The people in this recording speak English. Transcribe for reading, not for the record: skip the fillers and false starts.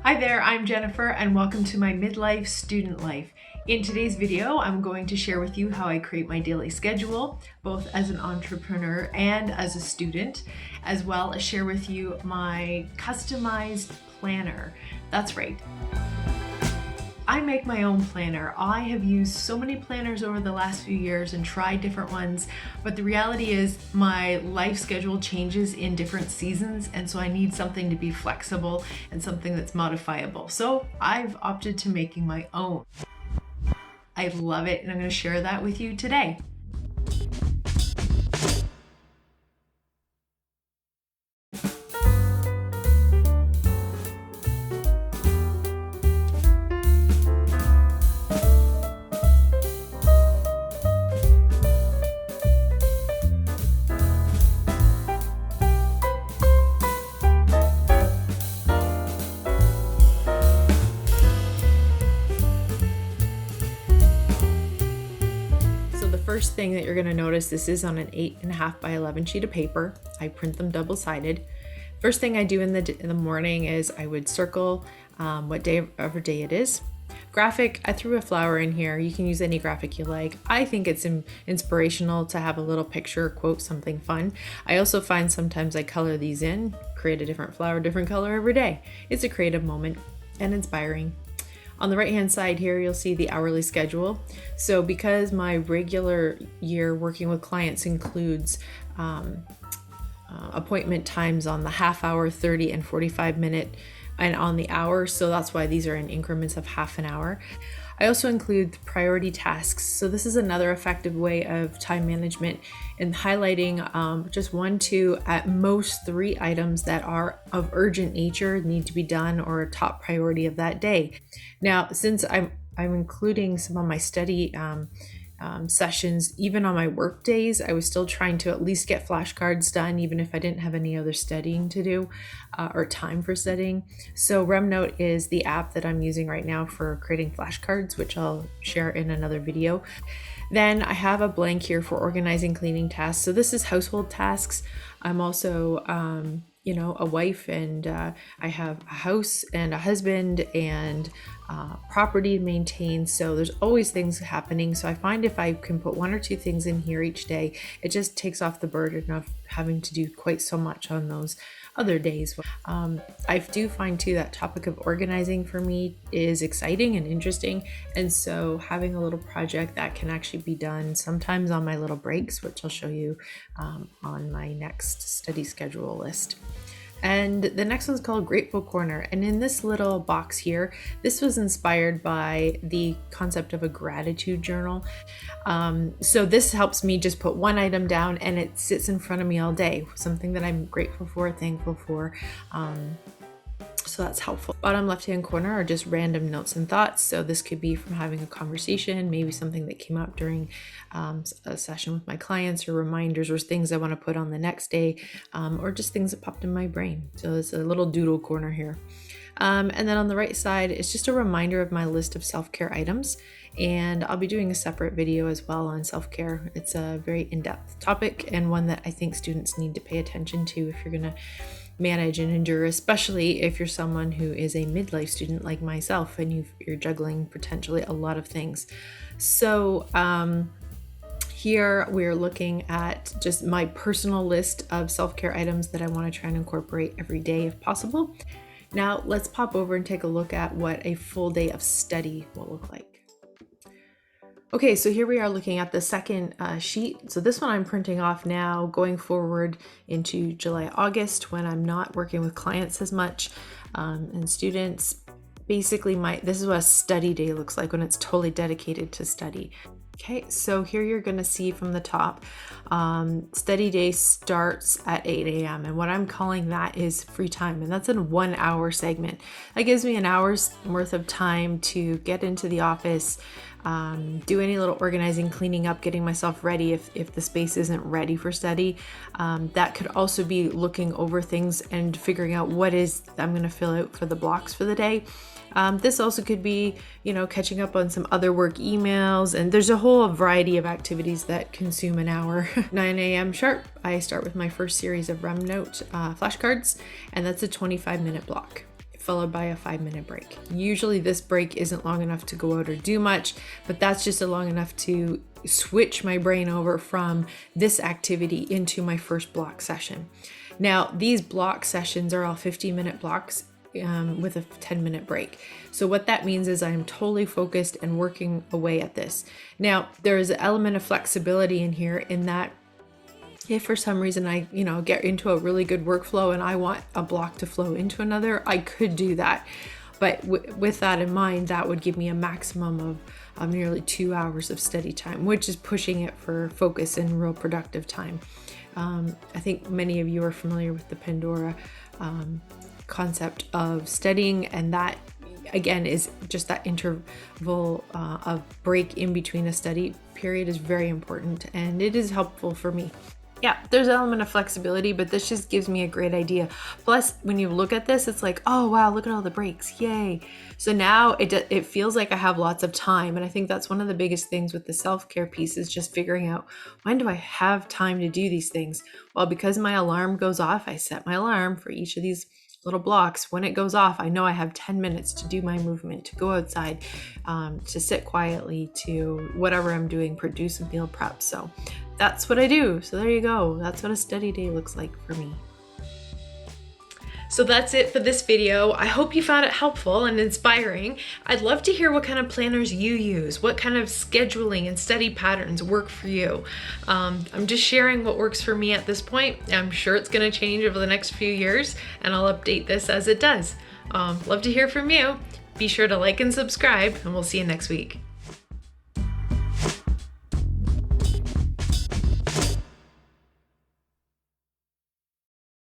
Hi there, I'm Jennifer and welcome to my midlife student life. In today's video, I'm going to share with you how I create my daily schedule, both as an entrepreneur and as a student, as well as share with you my customized planner. That's right. I make my own planner. I have used so many planners over the last few years and tried different ones, but the reality is my life schedule changes in different seasons, and so I need something to be flexible and something that's modifiable. So I've opted to making my own. I love it, and I'm going to share that with you today. First thing that you're going to notice, this is on an 8.5 by 11 sheet of paper. I print them double-sided. First thing I do in the morning is I would circle whatever day it is. Graphic, I threw a flower in here. You can use any graphic you like. I think it's inspirational to have a little picture, quote, something fun. I also find sometimes I color these in, create a different flower, different color every day. It's a creative moment and inspiring. On the right hand side here, you'll see the hourly schedule. So because my regular year working with clients includes appointment times on the half hour, 30 and 45 minute, and on the hour, so that's why these are in increments of half an hour. I also include priority tasks. So this is another effective way of time management and highlighting just 1, 2, at most 3 items that are of urgent nature, need to be done, or a top priority of that day. Now, since I'm including some of my study sessions, even on my work days, I was still trying to at least get flashcards done, even if I didn't have any other studying to do or time for studying. So RemNote is the app that I'm using right now for creating flashcards, which I'll share in another video. Then I have a blank here for organizing cleaning tasks. So this is household tasks. I'm also a wife, and I have a house and a husband and property to maintain. So there's always things happening. So I find if I can put 1 or 2 things in here each day, it just takes off the burden of having to do quite so much on those other days. I do find too that topic of organizing for me is exciting and interesting. And so having a little project that can actually be done sometimes on my little breaks, which I'll show you on my next study schedule list. And the next one's called Grateful Corner. And in this little box here, this was inspired by the concept of a gratitude journal. So this helps me just put 1 item down and it sits in front of me all day, something that I'm grateful for, thankful for. So that's helpful. Bottom left-hand corner are just random notes and thoughts. So this could be from having a conversation, maybe something that came up during a session with my clients, or reminders, or things I want to put on the next day, or just things that popped in my brain. So it's a little doodle corner here. And then on the right side, it's just a reminder of my list of self-care items. And I'll be doing a separate video as well on self-care. It's a very in-depth topic and one that I think students need to pay attention to if you're going to manage and endure, especially if you're someone who is a midlife student like myself and you're juggling potentially a lot of things. So here we're looking at just my personal list of self-care items that I want to try and incorporate every day if possible. Now let's pop over and take a look at what a full day of study will look like. Okay, so here we are looking at the second sheet. So this one I'm printing off now, going forward into July, August, when I'm not working with clients as much and students. Basically, this is what a study day looks like when it's totally dedicated to study. Okay, so here you're going to see from the top, study day starts at 8 a.m. And what I'm calling that is free time. And that's a 1 hour segment. That gives me an hour's worth of time to get into the office, do any little organizing, cleaning up, getting myself ready if the space isn't ready for study. That could also be looking over things and figuring out what is I'm going to fill out for the blocks for the day. This also could be, catching up on some other work emails, and there's a whole variety of activities that consume an hour. 9 a.m. sharp, I start with my first series of RemNote flashcards, and that's a 25-minute block. followed by a 5-minute break. Usually this break isn't long enough to go out or do much, but that's just long enough to switch my brain over from this activity into my first block session. Now, these block sessions are all 15-minute blocks with a 10-minute break. So what that means is I'm totally focused and working away at this. Now, there is an element of flexibility in here in that if for some reason I, get into a really good workflow and I want a block to flow into another, I could do that. But with that in mind, that would give me a maximum of nearly 2 hours of study time, which is pushing it for focus and real productive time. I think many of you are familiar with the Pomodoro concept of studying, and that again is just that interval of break in between a study period is very important, and it is helpful for me. Yeah, there's an element of flexibility, but this just gives me a great idea. Plus, when you look at this, it's like, oh wow, look at all the breaks, yay. So now it feels like I have lots of time, and I think that's one of the biggest things with the self-care piece is just figuring out, when do I have time to do these things? Well, because my alarm goes off, I set my alarm for each of these little blocks. When it goes off, I know I have 10 minutes to do my movement, to go outside, to sit quietly, to whatever I'm doing, produce a meal prep. So that's what I do. So there you go. That's what a study day looks like for me. So that's it for this video. I hope you found it helpful and inspiring. I'd love to hear what kind of planners you use, what kind of scheduling and study patterns work for you. I'm just sharing what works for me at this point. I'm sure it's gonna change over the next few years, and I'll update this as it does. Love to hear from you. Be sure to like and subscribe, and we'll see you next week.